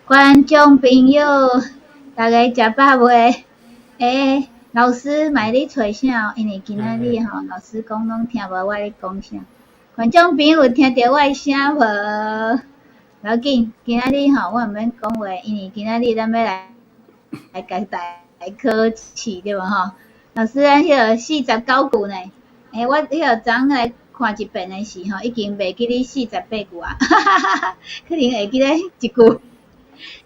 观众朋友，大家食饱未？老师卖你找啥？因为今仔日吼，老师讲拢听无我咧讲啥。观众朋友听到我的声无？不要紧，今仔日吼我毋免讲话，因为今仔日咱要来甲大家考试对无吼？老师，咱迄个49句呢？我迄个昨昏来看一遍的时候，已经袂记你48句啊，可能会记咧一句。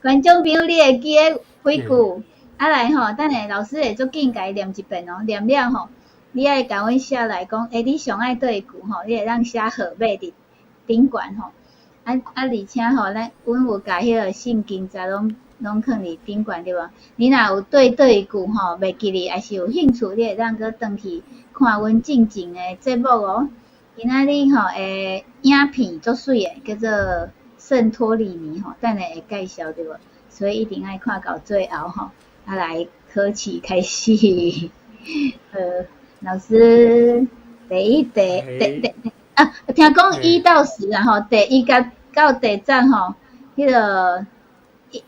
观众朋友，你会记咧几句？来吼，等下老师会足紧甲伊念一遍哦。念了吼，你爱甲阮写来讲，你上爱对一句吼，你会当写号码伫顶悬吼。而且吼，阮有甲迄个圣经则拢放伫顶悬对无？你若有对一句吼，袂记哩，还是有兴趣，你会当搁转去看阮正经的节目哦。今仔日吼，影片足水的，叫做圣托里尼吼，等下会介绍对无？所以一定爱看到最后吼。来考试开始。老师，听讲1到10啊吼，第1到第10吼，迄个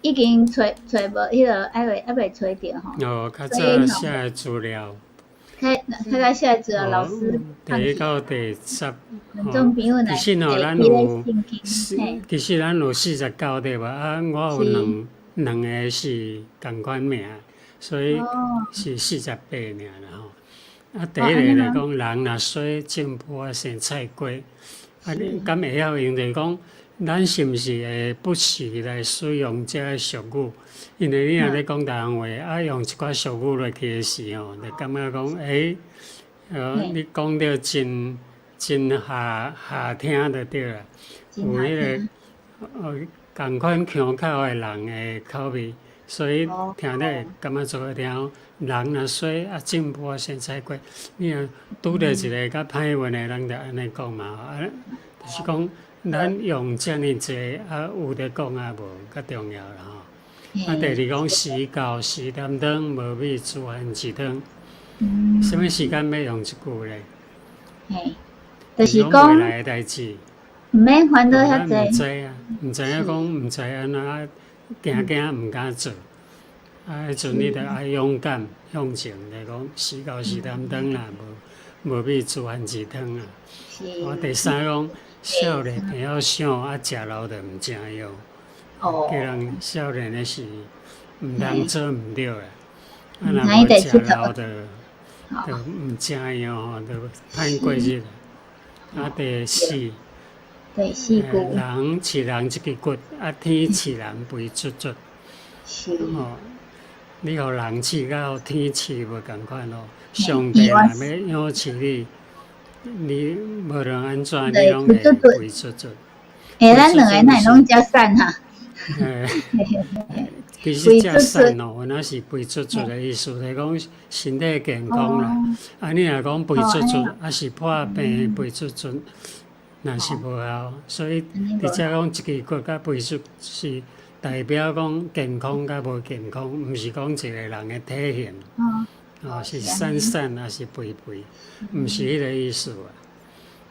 已经找无，迄个还未找着吼。较早写资料。较早写资料，老师。第1到第10。其实吼，其实咱有49对无？我有两个是同款名，所以是48尔啦吼。第一个来讲，人若说进步生菜瓜，敢会晓用？就是讲，咱是毋是会不时来使用这个俗语？因为你若咧讲台湾话，用一寡俗语落去的时候，就感觉讲，你讲到真下听就对啦，有迄个同款腔口的人的口味，所以听了会感觉足好听。人若说进步生菜瓜，你若拄着一个较歹运的人，就安尼讲嘛。就是讲咱用遮尔济，有得讲无较重要啦吼。第二讲时到时担当，无米煮饭一汤。什么时间要用一句咧？就是讲未来的代志。毋免烦恼遐济。毋知啊，毋知影讲，毋知安怎惊毋敢做。迄阵你着爱勇敢向前，来讲时到时担当啦，无米煮饭一汤啊。第三讲，少年会晓想，食老着毋正样。叫人少年的是毋通做毋对啦。若无食老着毋正样吼，着歹过日啦。第四。人饲人一支骨，天饲人肥足足。是。你互人饲，甲互天饲无共款咯。上帝若要养饲你，你无论安怎，你拢会肥足足。咱两个哪会拢食瘦哈？其实食瘦咯，那是肥足足的意思，就是讲身体健康啦。你若讲肥足足，是破病肥足足。那是无效，所以直接讲一支骨甲肥足是代表讲健康甲无健康，毋是讲一个人的体型。是瘦瘦还是肥肥，毋是迄个意思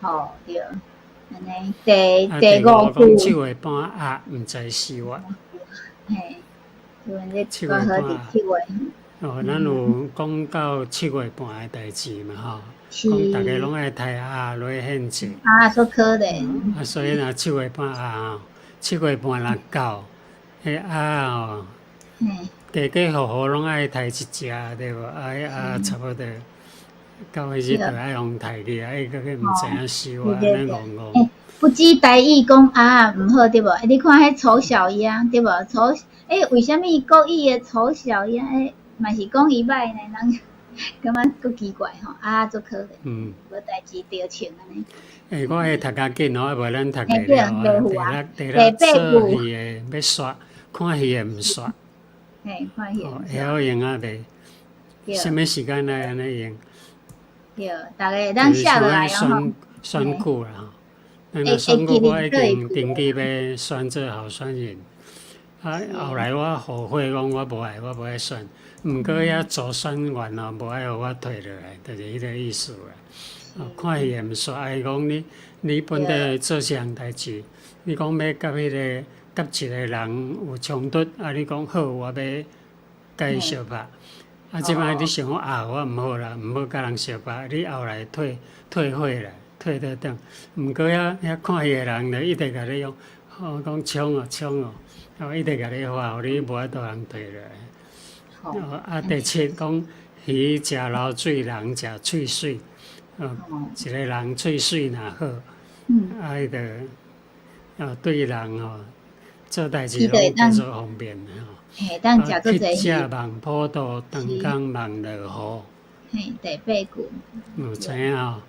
啊。对，安尼第5句。7月半压，毋知4月。7月半压。咱有讲到7月半的代志嘛吼。讲大家拢爱刣鸭落献祭，足可怜。所以若7月半鸭7月半若到，迄鸭吼，家家户户拢爱刣一只对无？鸭差不多到迄日就爱用刣去，个毋知影死活安尼戆戆。不知台语讲鸭毋好对无？你看迄丑小鸭对无？为什么国语的丑小鸭嘛是讲伊歹呢？人感觉够奇怪吼，足可怜。无代志着穿安尼。我会读较紧哦，无咱读袂了。第六做戏的要刷，看戏的毋刷。看戏。会晓用啊袂？什么时间来安尼用？对，大家咱写落来吼。选句啦吼。选句我已经登记要选做候选人。后来我后悔讲我无爱选。毋过遐做选员哦，无爱互我退落来，就是迄个意思啦。看戏毋煞，伊讲你本地做啥代志，你讲要甲迄个甲一个人有冲突，你讲好，我要甲伊相拍。即摆你想讲我毋好啦，毋好甲人相拍，你后来退火啦，退倒转。毋过遐看伊个人，就一直甲你讲，讲冲哦，一直甲你话，互你无法度通退落来。第7讲，鱼食流水，人食喙水。一个人喙水若好，伊就对人做代志拢变做方便当食做济。食望普渡，长江望落雨。第8句。有知影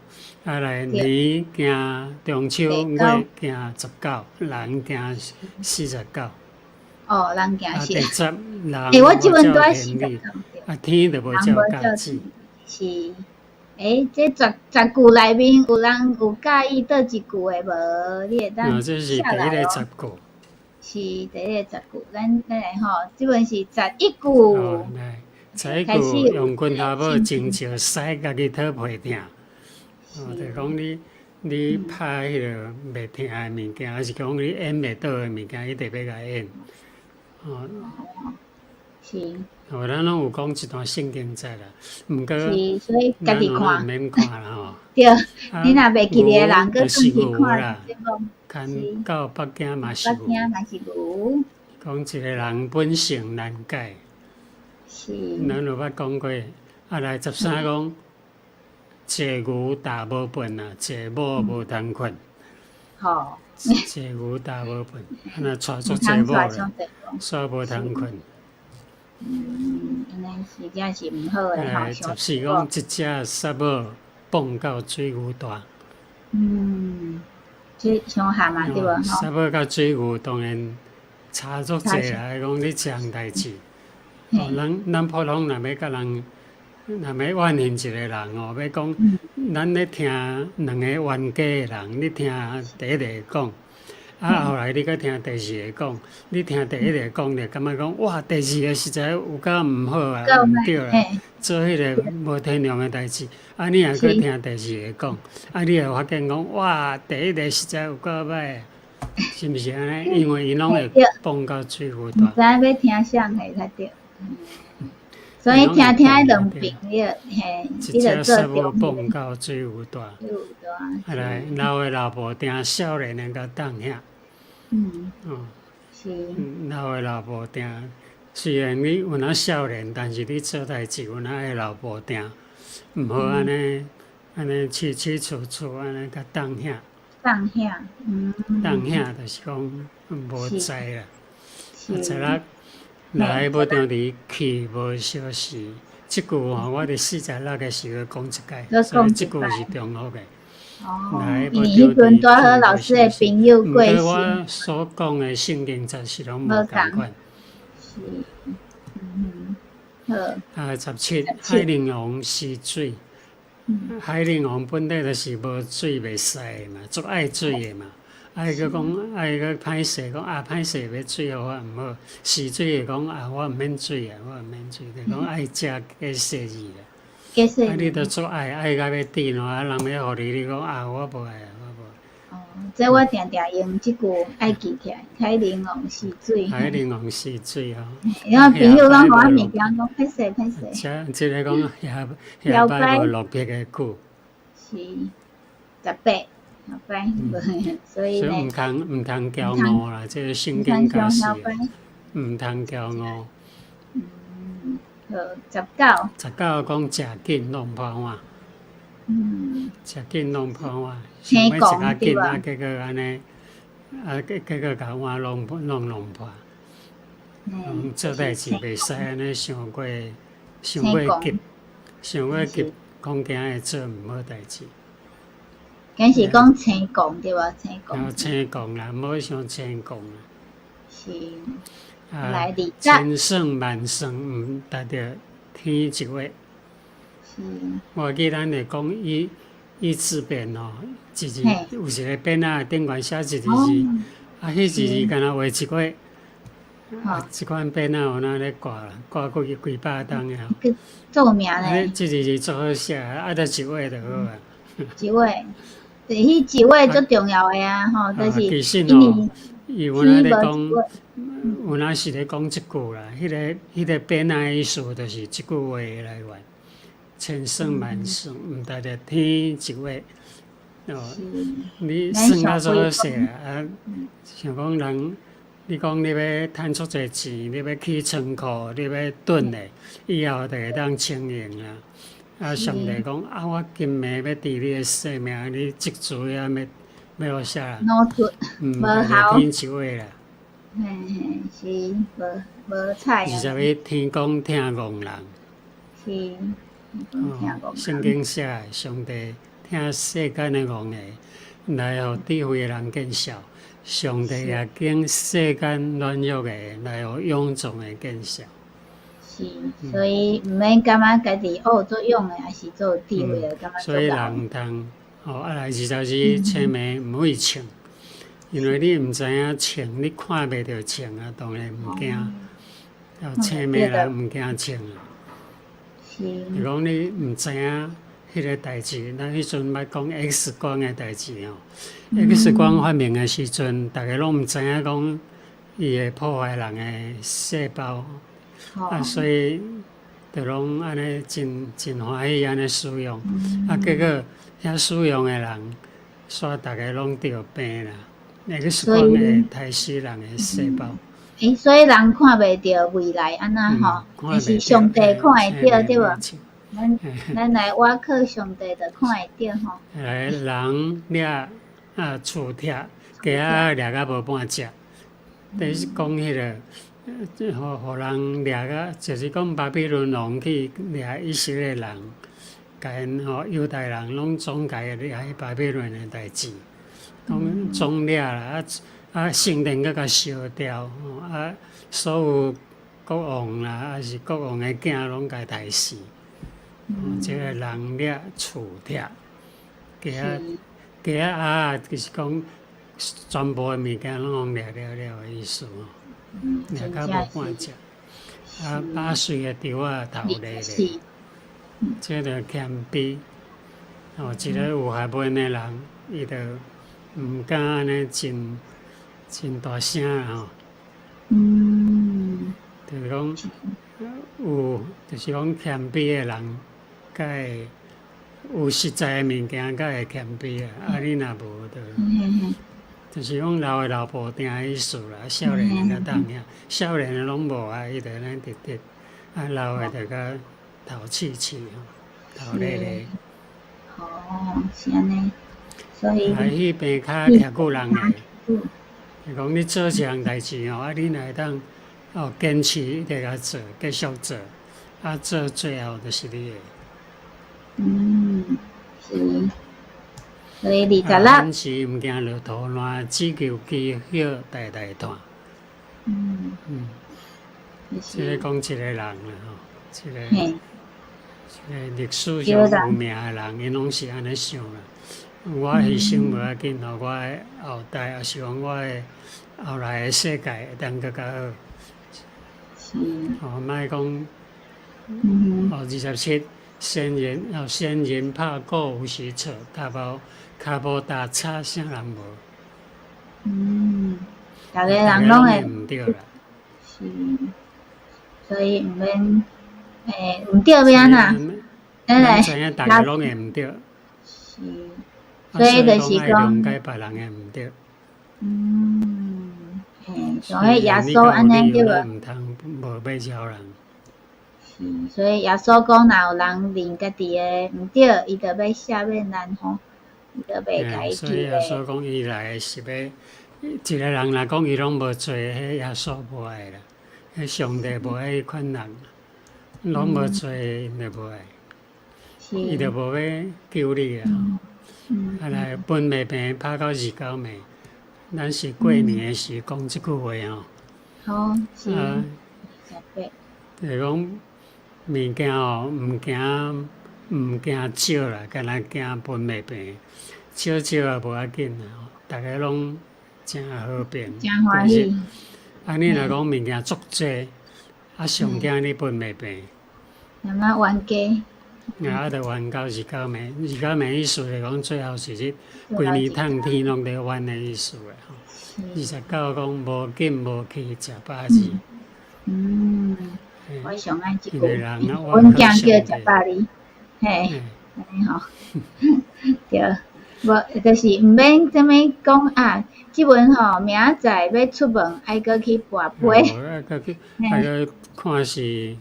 来年行中秋，月行19，人行49。人行第10人我即阵拄爱49。天就无照甲子。是。这10句内面有人有介意倒一句的无？你会当这是第一个10句。是第一个10句，咱来即本是11句。11句用拳头要真笑，使家己讨皮疼。就讲你拍迄个袂疼的物件，还是讲你演袂倒的物件，你特别甲演。是。咱拢有讲一段圣经在啦，毋过所以家己看，免看啦对，你若袂记得人，搁转去看节目。看到北京嘛是牛。讲一个人本性难改。是。咱有捌讲过，来13讲，坐牛踏无本啊，坐某无通困。坐牛踏无本，若带足坐某咧，煞无通困。安尼是真是毋好诶。14讲，一只杀母放到水牛大。这伤寒嘛，对无？杀母甲水牛当然差足济啦，讲你这样代志。咱普通若要甲人，若要怨恨一个人要讲，咱咧听2个冤家诶人，你听第1个讲。后来你搁听第2个讲，你听第1个讲就感觉讲，哇，第2个实在有够毋好啊，毋对啦，做迄个无天良的代志。你也搁听第2个讲，你也发现讲，哇，第1个实在有够歹，是毋是安尼？因为伊拢会放到水牛大。毋知要听啥个才对。所以听迄两边，一只杀母放到水牛大。来，老的老婆定少年的甲当遐。是。老的老婆定，虽然你有那少年，但是你做代志有那个老婆定，毋好安尼处处安尼甲当遐。当遐就是讲无知啦，知啦。来无当伫去无小时，即句我伫46个时候讲一届，所以即句是重要的。来无迄阵拄好老师的朋友过世。我所讲的圣经则是拢无共款。是。好。17海陵王是水，海陵王本来就是无水袂使的嘛，足爱水的嘛。佮讲，佮歹势讲歹势要水互我毋好，是水的讲我毋免水啊，我毋免水，就讲爱食加细字啦。你著足爱甲要滴喏，人要互你讲我无爱啊，我无。这我定定用即句爱记起来，海陵王是水。海陵王是水因为朋友拢互我物件讲歹势。即个讲遐摆无落笔的句。是18。所以毋通骄傲啦，即个圣经教示，毋通骄傲。19讲食紧弄破碗，食紧弄破碗，想要食较紧结果安尼，结果甲碗弄破。做代志袂使安尼伤过急，讲惊会做毋好代志。梗是讲青讲对无？青讲啦，唔好伤青讲啦。是。来20。千算万算毋达着天一月。是。我记咱会讲一字边一字有一个边仔顶悬写一字，迄字敢若画一月。即款边仔有哪咧挂过几百档的。做名咧。即字是做好写，到一月就好啊。一月。迄一月最重要的啊，就是其实伊有哪咧讲，有哪是咧讲即句啦？迄个变啊意思就是即句话的来源。千算万算，毋代着天一位。哦，你算啊做势啊，像讲人，你讲你要趁足侪钱，你要去仓库，你要囤诶，以后就会当清闲啦。啊，上帝讲啊，我今暝要治你诶性命，你积聚啊要落啥啦？无效。天一位啦。嘿，是无彩啊。21天公听戆人。是。圣经写上帝听世间的戆的，来互智慧的人见笑；上帝也敬世间软弱的，来互勇壮的见笑。是，所以毋免感觉家己做勇的，还是做智慧的，感觉所以人通来22青梅毋会穿，因为你毋知影穿，你看袂着穿啊，当然毋惊。青梅人毋惊穿啊。是讲你毋知影迄个代志，咱迄阵捌讲 X 光的代志哦。X 光发明的时阵，逐个拢毋知影讲伊会破坏人的细胞，所以就拢安尼真欢喜安尼使用。结果遐使用的人，煞逐个拢着病啦。X 光会杀死人的细胞。所以人看袂到未来安那吼，但是上帝看会到，对无？咱来倚靠上帝就看会到吼。人掠厝拆，鸡仔掠甲无半只，就是讲迄个，互人掠甲，就是讲巴比伦王去掠以色列人，甲因犹太人拢总甲伊掠去巴比伦的代志，讲总掠啦。圣殿搁甲烧掉，所有国王啦，还是国王的囝拢甲杀死。即个人掠厝拆，鸡仔就是讲全部的物件拢掠了的意思哦，掠甲无半只。把水的稻仔头犁咧，即个谦卑。一个有学问的人，伊就毋敢安尼真大声吼，就是讲就是讲谦卑的人，才会有实在的物件，才会谦卑啊。你若无就是讲老的老婆定意思啦，少年的较当遐，少年的拢无啊，伊就安尼直直，老的就较头气气吼，头咧咧。是安尼，所以迄边较听古人的。是讲你做一项代志你若会当坚持一直甲做，继续做，做最后就是你的。是。所以26。坚持毋惊落土烂，只求基晓代代传。即个讲一个人啦一个历史上有名的人，因拢是安尼想啦。我牺牲无要紧，我的后代，也是讲我的后来的世界会当更较好。莫讲27先人拍鼓有时错，骹无踏叉啥人无？逐个人拢会毋对啦。是，所以毋免毋对要安怎？咱知影逐个拢会毋对。是。所以就是讲，谅解别人的毋对。像迄耶稣安尼对无？毋通无要招人。是，所以耶稣讲，若有人认家己的毋对，伊就要赦免咱吼，伊就袂甲伊所以耶稣讲，伊来是要一个人若讲伊拢无做，迄耶稣无爱啦，迄上帝无爱迄款人，拢无做，伊就无爱，伊就无要救你啊。来本未病，拍到29暝，咱是过年的时讲即句话好，是。就是讲物件毋惊少啦，干那惊本未病，少也无要紧啦。大家拢真和平，真欢喜。你若讲物件足济，上惊你本未病。慢慢冤家。啊，就冤到二九暝意思是讲最后是日规年通天拢在冤的意思的吼。29讲无紧无气食饱子。我上爱即句，阮囝叫食饱哩，嘿，安尼吼，对，无就是毋免啥物讲啊。即阵吼，明仔载要出门，爱搁去跋杯，爱搁看是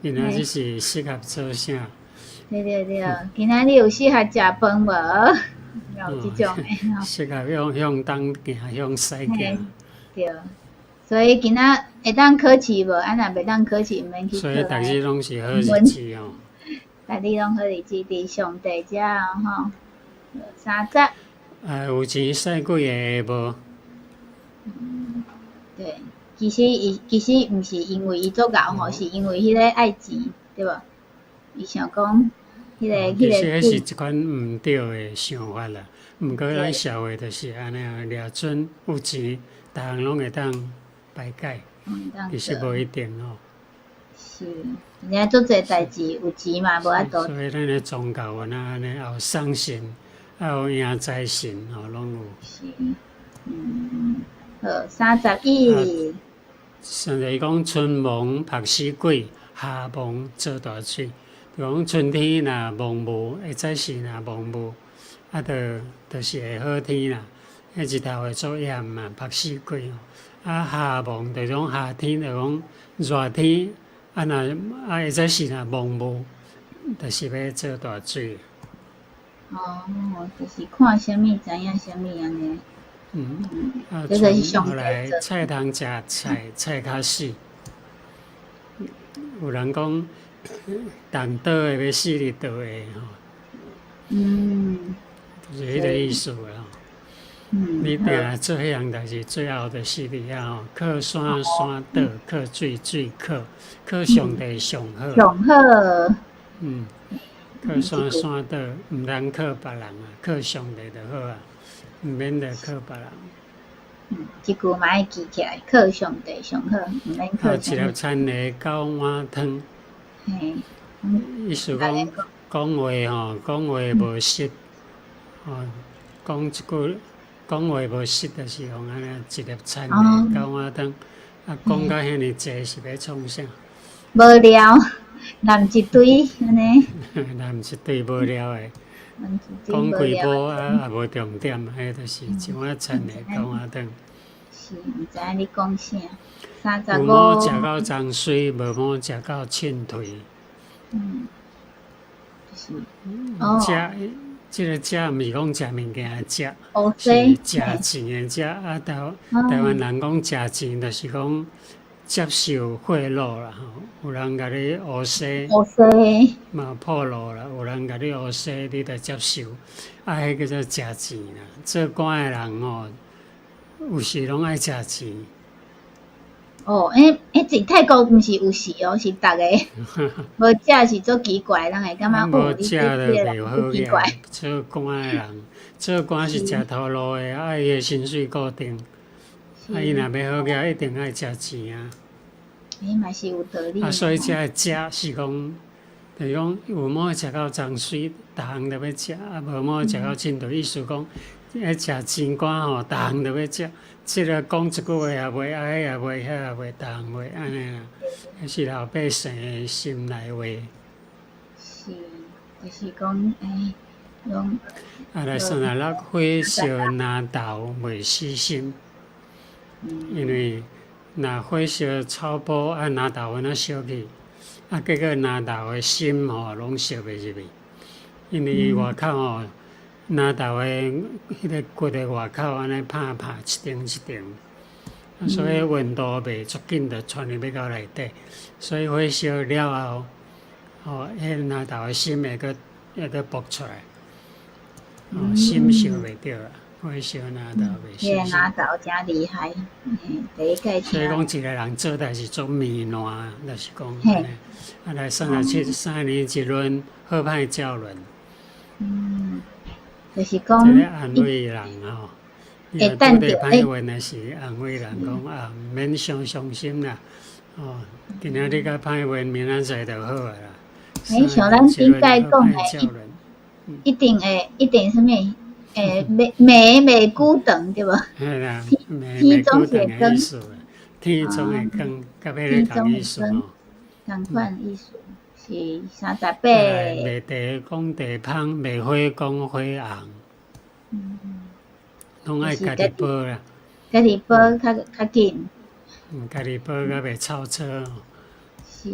今仔日是适合做啥？对，今仔日有适合食饭无？有即种诶吼。适合向东行，向西行。对，所以今仔会当考试无？啊，若袂当考试，毋免去考。所以逐日拢是好日子哦。逐日拢好日子，伫上帝遮吼，30。有钱使几个无？对，其实毋是因为伊做牛吼，是因为迄个爱钱，对无？伊想讲，迄个。其实迄是一款毋对的想法啦。毋过咱社会就是安尼啊，掠准有钱，逐项拢会当排解。其实无一定哦。是，而且做侪代志有钱嘛，无法度。所以咱的宗教安尼有送神。有迎财神吼，拢有。是，好，31。像是讲春蒙曝死鬼，夏蒙做大水。就讲春天若蒙雾，会早时若蒙雾，啊，就是会好天啦。迄日头会做炎嘛，曝死鬼吼。啊，夏蒙就种夏天，就讲热天，啊会早时若蒙雾，就是要做大水。就是看啥物知影啥物安尼。这就是上帝做。后来菜通食菜较死。有人讲，动倒的要死哩倒的吼。就是迄个意思啦。你定来做迄样代志，最后就死哩啊吼！靠山山倒，靠水靠，靠上帝上好。上好。靠山倒，毋通靠别人啊，靠上帝就好啊，毋免着靠别人。即句嘛爱记起来，靠上帝上好，毋免靠。一粒田的9碗汤。意思讲话吼，讲话无实，讲一句讲话无实，就是讲安尼一粒田的9碗汤，啊，讲到遐尼济是要创啥？无聊。南一堆安尼，南一堆无聊的，讲几波也无重点，迄就是一碗田的9碗汤。是，毋知影你讲啥？35。有毛食到脏水，无毛食到凊退。是。食，即个食毋是讲食物件的食，是食钱的食。啊，台湾人讲食钱，就是讲。接受贿赂啦，吼！有人甲你乌西，嘛破路啦。有人甲你乌西，你着接受。啊，迄叫做食钱啦。做官的人吼，有时拢爱食钱。伫泰国毋是有时哦，是逐个。无食是做奇怪，人会感觉无食就袂好奇怪。做官的人，做官是食头路的，啊，伊的薪水固定。啊，伊若要好个，一定爱食钱啊！嘛是有道理。所以食是讲，就是讲有毛食到脏水，逐项都要食；啊，无毛食到凊退。意思讲，食钱官吼，逐项都要食。即个讲一句话也袂，迄也袂，遐也袂，逐项袂安尼啦。迄是老百姓的心内话。是，就是讲，用。来算啊，咱火烧拿豆袂死心。因为若火烧草埔啊，拿豆安那烧去，啊，结果拿豆的心吼拢烧袂入去，因为外口吼拿豆的迄个骨的外口安尼拍一顶一顶，所以温度袂足紧就传入要到内底，所以火烧了后，迄拿豆的心会阁爆出来，心烧袂着啦。火烧拿豆袂死。迄个拿豆真厉害，第一届。所以讲，一个人做代志做面烂，就是讲安尼。啊，来3年一轮，好歹交轮。就是讲。一个安慰人吼。会等着。歹运的是安慰人讲啊，毋免伤心啦。今仔日甲歹运，明仔载就好啊啦。像咱顶摆讲的，一定什么？美久长对无？嘿啦，天总是会光，天总会光，甲要咧同意思哦。同款意思是38。卖茶讲茶芳，卖花讲花红。拢爱家己煲啦。家己煲较紧。家己煲较袂臭车。是，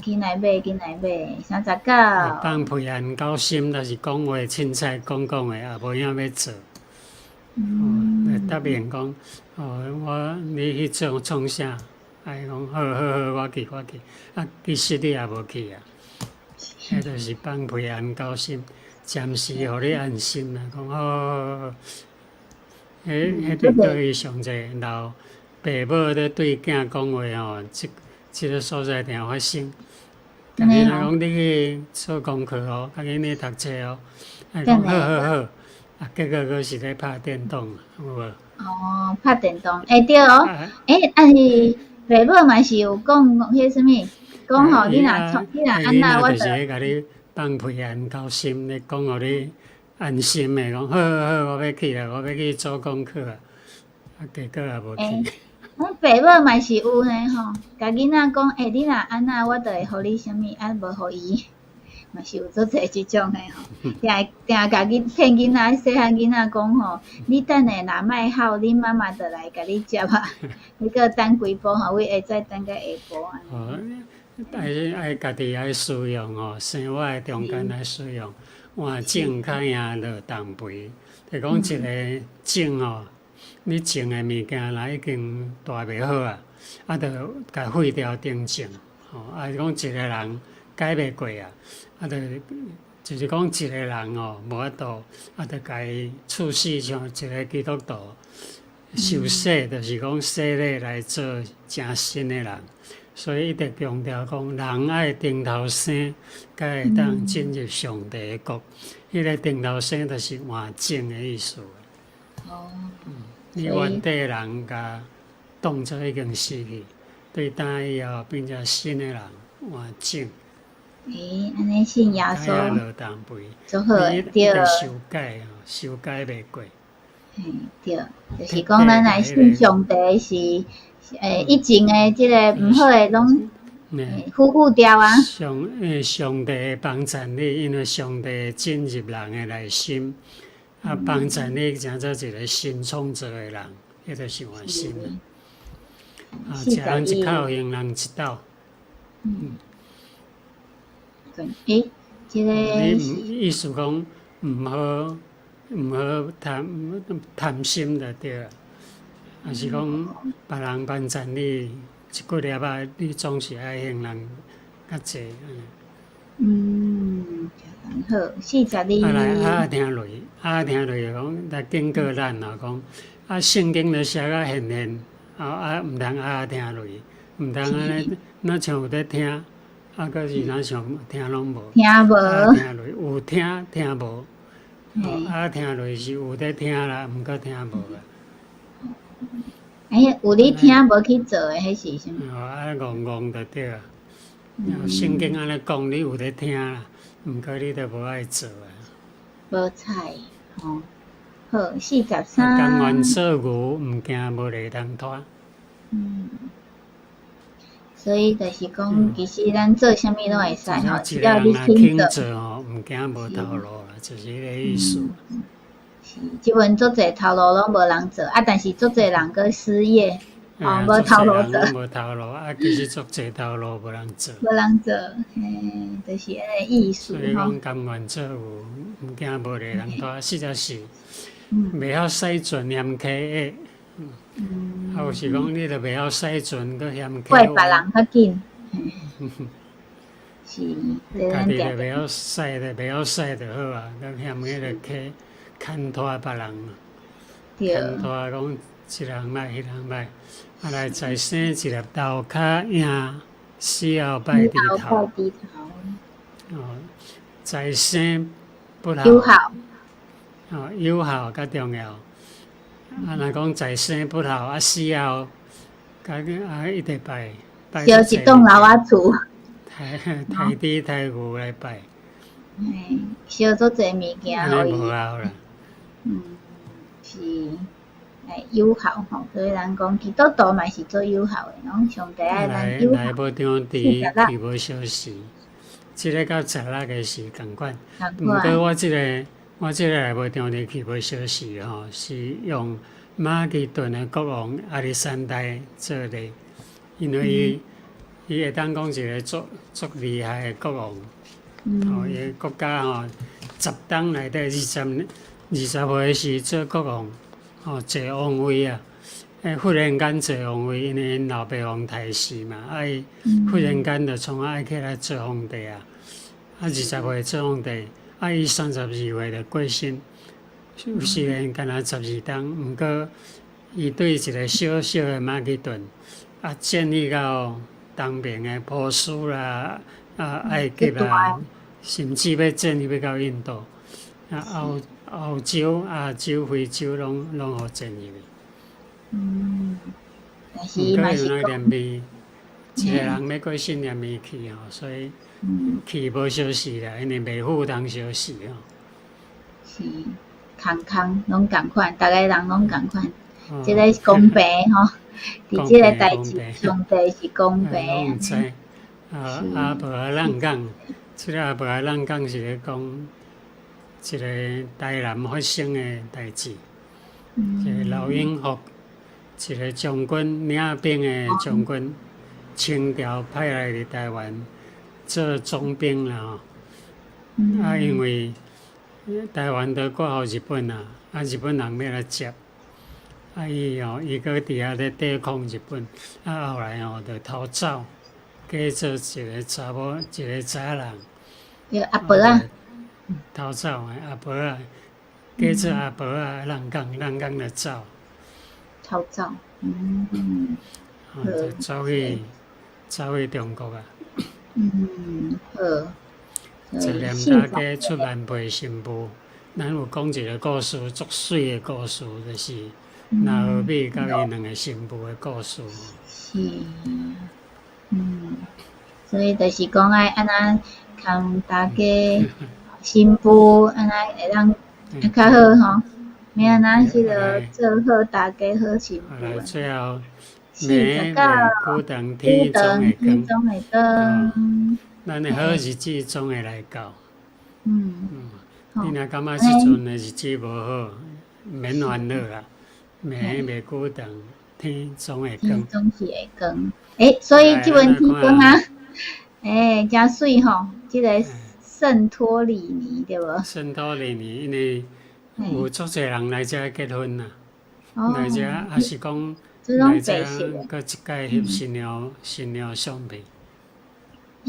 紧来买39。放屁很高心，但是讲话凊彩讲的，也无影要做。答应讲，你去创啥？哎，讲好，我去。其实你也无去啊。迄就是放屁很高心，暂时互你安心啦。讲好。迄个对伊上济老爸母咧对囝讲话吼，即个所在定发生。甲你若讲你去做功课哦，甲你咧读册哦，讲好，结果佫是咧拍电动，有无？哦，拍电动，对哦，但是爸母嘛是有讲迄什物，讲吼你若安那，我就是咧甲你放屁很高心咧，讲互你安心的，讲好，我要去啦，我要去做功课啊，结果也无去。阮爸母嘛是有呢吼，甲囡仔讲，你若安那，我就会互你啥物，无互伊，嘛是有做侪即种的吼。定甲骗囡仔，细汉囡仔讲吼，你等下若卖好，恁妈妈就来甲你接啊。你个等几晡吼，为会再等到下晡安尼。爱家己爱使用吼，生活的中间来使用，换种较赢落重肥。就讲一个种吼。你种的物件若已经大袂好啊，就甲废掉顶种，讲一个人改袂过就是讲一个人无法度，就甲伊处事像一个基督徒，受洗就是讲洗礼来做正新的人，所以一直强调讲人爱顶头生，才会当进入上帝的国。迄个顶头生就是换种的意思。你原底人甲当作已经死去，对待以后变成新的人换种。安尼信耶稣，做好对。修改袂过。对，就是讲咱来信上帝是以前的即个毋好的拢付掉啊。上帝会帮助你，因为上帝进入人的内心。帮助你成做一个新创造的人，迄就是换心啦。食人一口，行人一斗。对，即个意思讲毋好贪心就对啦。还是讲别人帮助你一骨粒仔，你总是爱行人较济。好，42。听落讲，来经过咱讲，圣经就写甲现，毋通听落，毋通安尼，哪像有在听，佫是哪像听拢无。听无。听落有听无，听落是有在听啦，毋过听无啦。有你听无去做的，迄是啥物？戆就对啊。圣经安尼讲，你有在听啦。毋过你都无爱做啊！无彩好43。甘愿做牛，毋惊无犁通拖。所以就是讲，其实咱做啥物拢会使吼，只要你肯做吼，毋惊无头路啦，就是迄个意思。即阵足侪头路拢无人做，但是足侪人佫失业。无头路做，无头路其实足侪头路无人做，就是安尼意思。所以讲甘愿做有，毋惊无犁人拖，实在是袂晓使船嫌溪下，有时讲你著袂晓使船，佫嫌溪怪别人较紧。是，家己著袂晓使就好啊，佫嫌迄个溪牵拖别人，牵拖讲一人来，迄人来。来再生一粒豆壳赢，死后拜低头。再生不孝。有孝较重要。若讲再生不孝，死后，一直拜。烧一栋老仔厝。台猪台牛来拜。嘿，烧足侪物件互伊。无效啦。是，有效吼。所以人讲基督徒嘛是做有效的，拢上帝爱咱有效。来无张伫去无小时，即个到16个是共款。毋过我即个来无张伫去无小时吼，是用马其顿的国王亚历山大做例，因为伊会当讲一个足厉害的国王。吼，伊个国家吼，10党内底20岁时做国王，吼坐王位啊，忽然间坐王位，因为因老爸王太死嘛，忽然间就从爱起来做皇帝啊，20岁做皇帝，伊32岁就过身，虽然干那12党，毋过伊对一个小小的马其顿建立到东边的波斯啦。埃及啦，甚至要建立到印度，欧洲、亚洲、非洲拢互建入去。但是伊嘛是讲，念味，一个人要过信念伊去吼，所以去无小事啦，因为袂负当小事吼。是，空拢共款，逐个人拢共款，即个是公平吼。伫即个代志，上帝是公平。阿婆仔人讲，即个阿婆仔人讲是咧讲一个台南发生的代志，一个老英福，一个将军领兵的将军，清朝派来伫台湾做总兵啦吼。因为台湾都挂互日本啊，日本人要来接，伊搁伫遐咧抵抗日本，后来就逃走。假做一个查某，一个查人，阿婆啊，逃走的阿婆啊，假做阿婆啊，人讲就走，逃走，就走去中国啊。好。一念大家出版背新妇，咱有讲一个故事，足水的故事，就是拿俄米甲伊两个新妇的故事。是。所以就是讲爱安那共大家新妇安那会当较好吼，免安那迄个做好大家好新妇。最后暝久长天总会光，咱的好日子总会来到。你若感觉即阵的日子无好，免烦恼啦，暝久长天总会光。总是会光。所以即阵天光啊。真水吼！即个圣托里尼对无？圣托里尼，因为有足侪人来遮结婚啦，来遮也是讲来遮搁一届翕新娘相片。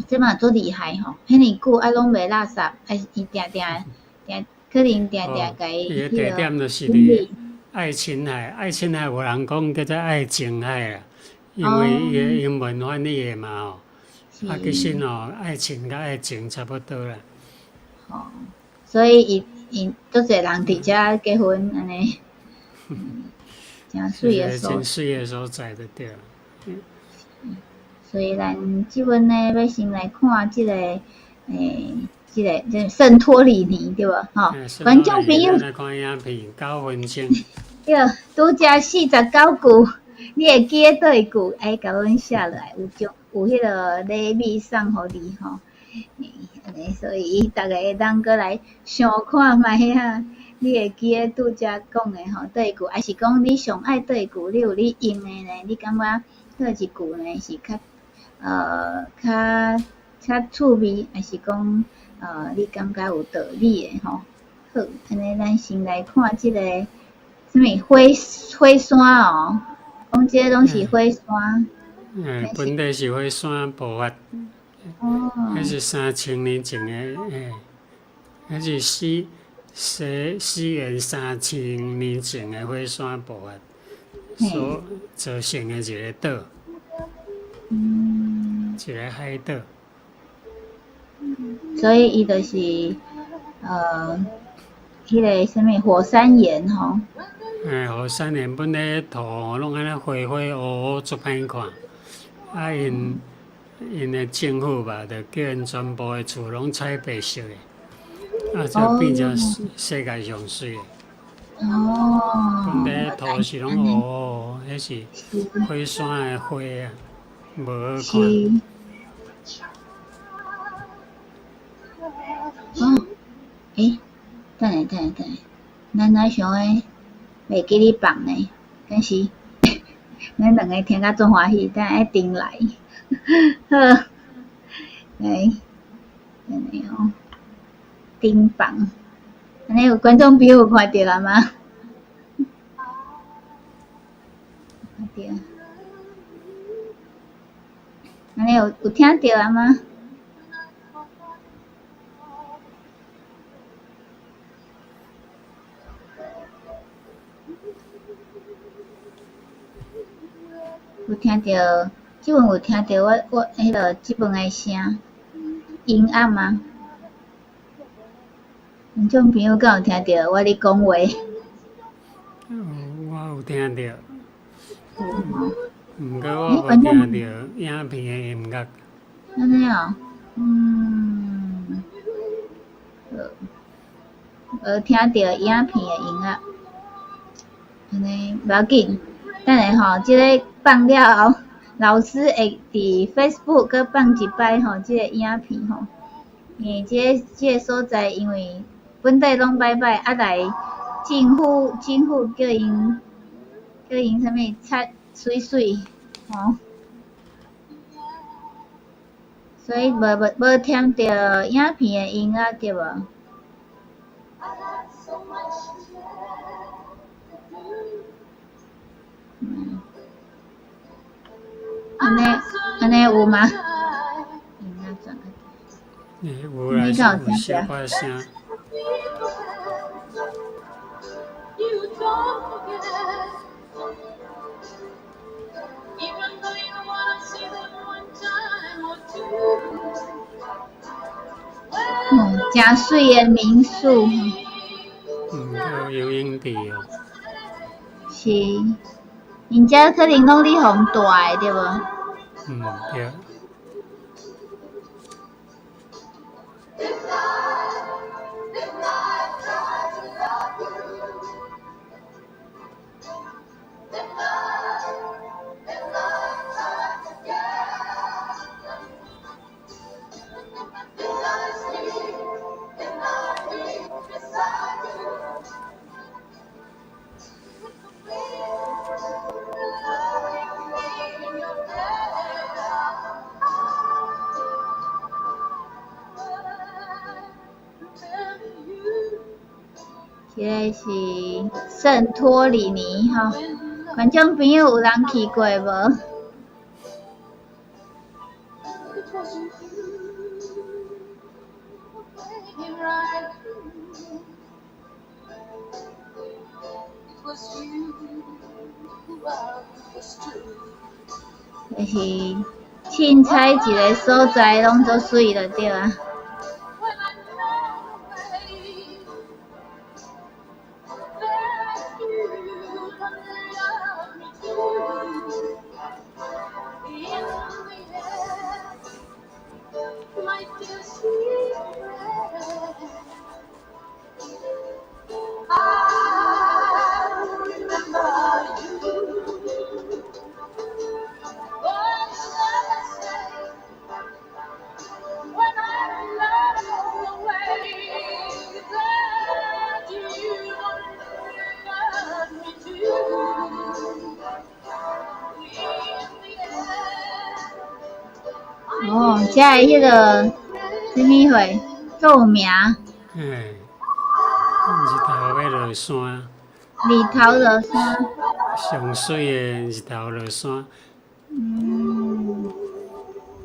这嘛足厉害吼！遐尼久拢袂垃圾，伊定可能甲伊。伊个地点就是伫爱琴海，爱琴海有人讲叫做爱情海啦，因为伊个英文翻译的嘛吼。其实爱情甲爱情差不多啦。所以伊足侪人伫遮结婚安尼，真水的所在。真水的所在就对了。所以咱即阵呢，要先来看即个圣托里尼对无？观众朋友，来看影片9分钟。对，拄则49句，你会记得倒一句？甲阮写落来，有迄个礼物送互你吼，安尼，所以大家会当过来想看觅啊，你会记得拄则讲的吼，倒一句，还是讲你上爱倒一句，你有你用的呢？你感觉倒一句呢是较趣味，还是讲你感觉有道理的吼？好，安尼咱先来看即个什么火山哦，讲即个拢是火山。本地是火山爆发，迄是3000年前的，迄是西元3000年前的火山爆发所造成的一个岛，一个海岛。所以伊就是迄个什么火山岩吼。火山岩本地图拢安尼灰灰乌乌足歹看。因因的政府吧，就叫因全部的厝拢彩白色的，就变成世界上水的。本地土是拢乌，迄是火山的火啊，无好看。等下，咱哪想诶，袂记你放呢？但是咱两个听甲足欢喜，等下一定来。好，来，安尼哦，顶放，安尼有观众朋友有看到啊吗？看到，安尼有听到啊吗？有听到，即阵有听到我迄个即阵诶声音暗吗？观众朋友敢有听到我咧讲话？我有听到，毋过我无听到影片诶音乐。安尼哦，无听到影片诶音乐，安尼无要紧。等下吼，即个放了后，老师会伫 Facebook 搁放一摆吼，即个影片吼，因为即个所在因为本地拢歹歹，来政府叫因啥物擦水水吼，所以无听到影片诶音乐对无？安尼有吗？音乐转个。有啦，是有小可声。真水诶民宿。有游泳池哦。是，因遮可能拢咧风大诶，对无？对。即个是圣托里尼吼，观众朋友有人去过无？就是凊彩一个所在拢足水就对啊。遮个迄个啥物货，都有名。日头要落山。日头落山。上水诶日头落山。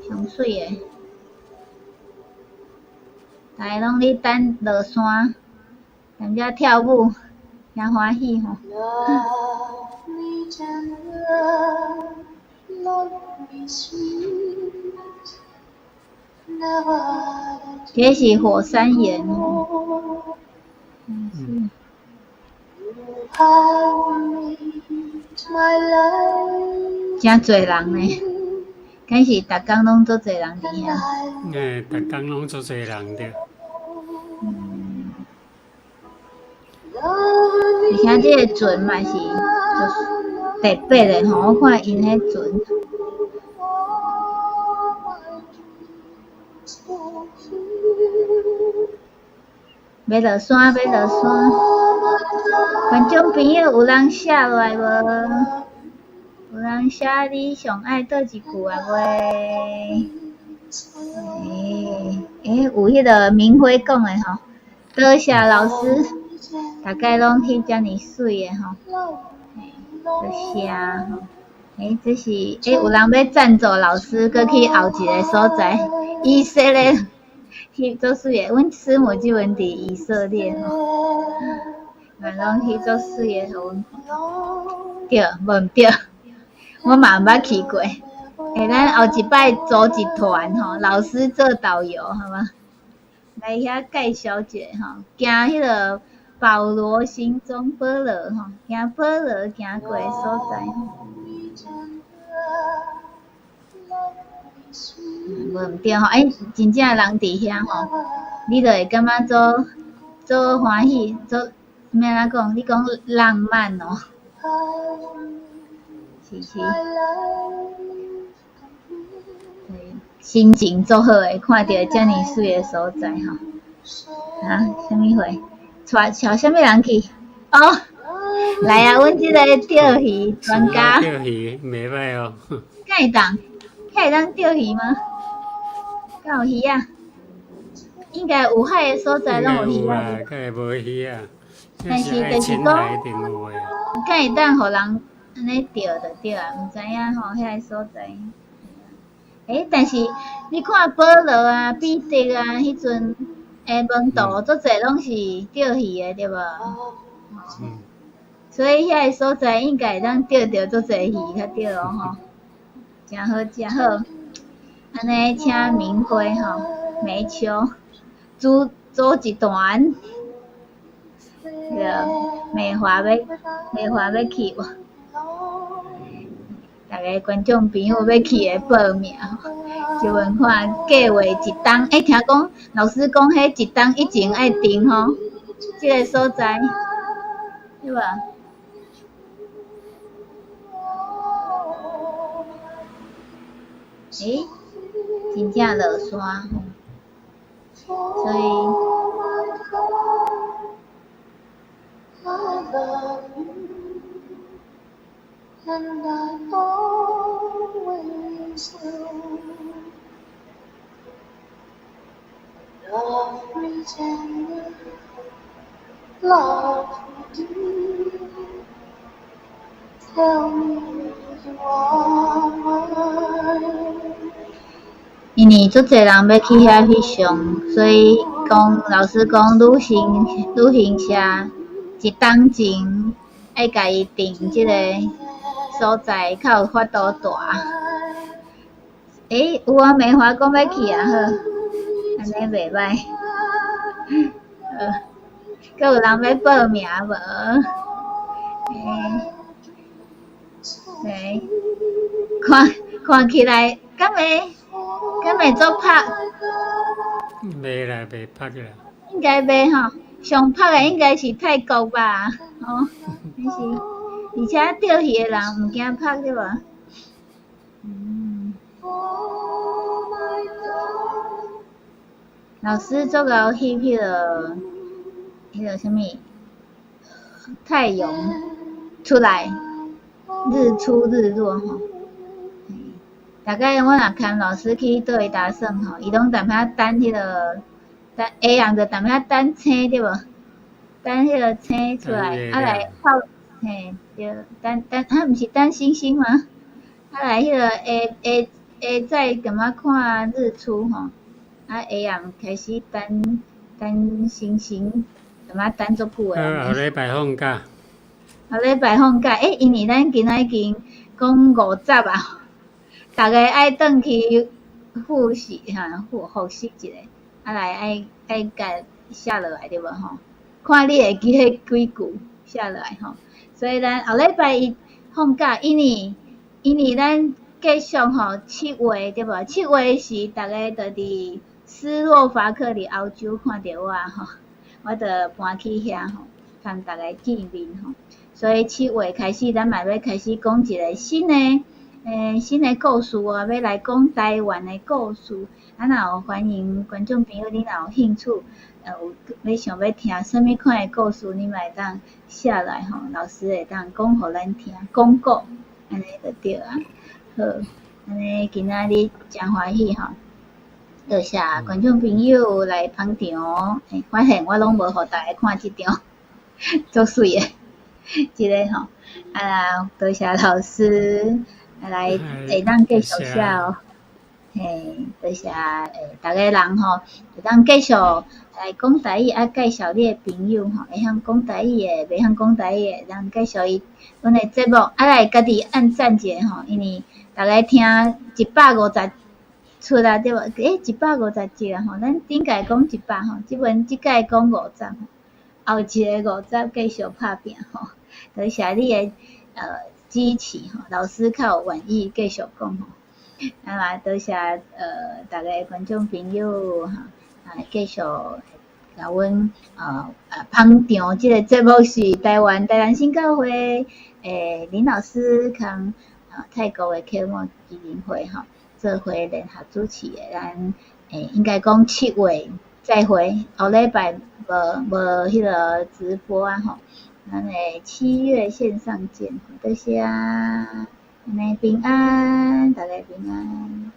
上水诶，大家拢咧等落山，踮遮跳舞，真欢喜吼。这是火山岩哦。真侪人呢，敢是逐工拢足侪人伫遐？逐工拢足侪人着。而且即个船嘛是特别的吼，我看因迄船。要落山，要落山。观众朋友有人写落来无？有人写你上爱倒一句啊袂？有迄个明辉讲的吼，多谢老师，大概拢翕遮尔水的吼，多谢吼。这是有人要赞助老师，搁去后一个所在，以色列翕足水的。阮师母即阵伫以色列吼，嘛拢翕足水的，互阮看。对，无毋对，我嘛毋捌去过。咱后一摆组一团吼，老师做导游，好吗？来遐介绍一下吼，行迄个保罗心中保罗吼，行保罗行过的所在。无毋对吼，真正人伫遐吼，你就会感觉做欢喜，做咩啦讲？你讲浪漫哦，是。心情足好诶，看到遮尔水诶所在吼。啥物货？带啥物人去？哦，来啊！阮即个钓鱼专家。钓鱼袂歹哦。敢会当？会当钓鱼吗？敢有鱼啊？应该有海诶所在拢有鱼啊。敢会无鱼啊？但是就是讲，敢会当互人安尼钓就对啊，毋知影吼遐个所在。但是你看保罗啊、彼得啊，迄阵门徒足侪拢是钓鱼的，对无？所以遐个所在应该会当钓着足侪鱼较对咯吼，真好真好。安尼请明辉吼、梅秋组一团，美华要去无？大家观众朋友要去的报名，就问看计划一档。听讲老师讲，迄一档以前爱订吼，即个所在，对吧？真正落山，所以。And I always will love pretender, love you do. Tell me you are mine. 因为足侪人要去遐翕相，所以老师讲旅行社一档前爱家己订即个所在，较有法度住。有啊，梅花讲要去啊，好，安尼袂歹。阁有人要报名无？看起来敢会做拍？袂啦，袂拍啦。应该袂吼，上拍的应该是泰国吧？哦，那是。而且钓鱼的人毋惊拍对无？老师做到翕迄个啥物太阳出来，日出日落吼。大概我若牵老师去倒位搭算吼，伊拢踮遐等迄个，下暗就踮遐等星对无？等迄个星出来，来泡。嘿，对，毋是等星星吗？来迄个下早感觉看日出吼，下暗开始等星星，感觉等足久诶。后礼拜放假。后礼拜放假，因为咱今仔已经讲50啊，大家爱转去复习一下，来爱甲写落来对无吼？看你会记迄几句写落来吼。所以咱后礼拜一放假，因为咱继续吼，7月对无？7月是逐个就伫斯洛伐克伫欧洲看着我吼，我就搬去遐吼，同逐个见面吼。所以7月开始，咱嘛要开始讲一个新的故事啊，要来讲台湾的故事。啊，若有欢迎观众朋友，你若有兴趣，要想要听什么款的故事，你嘛会当写来吼，老师会当讲互咱听，讲故，安尼就对啊。好，安尼今仔日真欢喜吼，多谢观众朋友来捧场。发现我拢无互大家看即张，足水的，即个吼，多谢老师来会当继续写哦。多谢逐个人吼，会当继续来讲台语，介绍你的朋友吼，会晓讲台语的，袂晓讲台语的，咱介绍伊阮的节目，来家己按赞者吼，因为逐个听150出啊，对无？150集啊吼，咱顶届讲100吼，即届讲50吼，后一个50继续拍拼吼，多谢你的支持吼，老师较有愿意继续讲吼。嘛，多谢逐个观众朋友继续甲阮捧场。即个节目是台湾新教会林老师同泰国的启蒙基金会吼做伙联合主持的，咱应该讲7月再会，后礼拜无迄个直播啊吼，咱7月线上见，多谢啊。安尼平安，大家平安。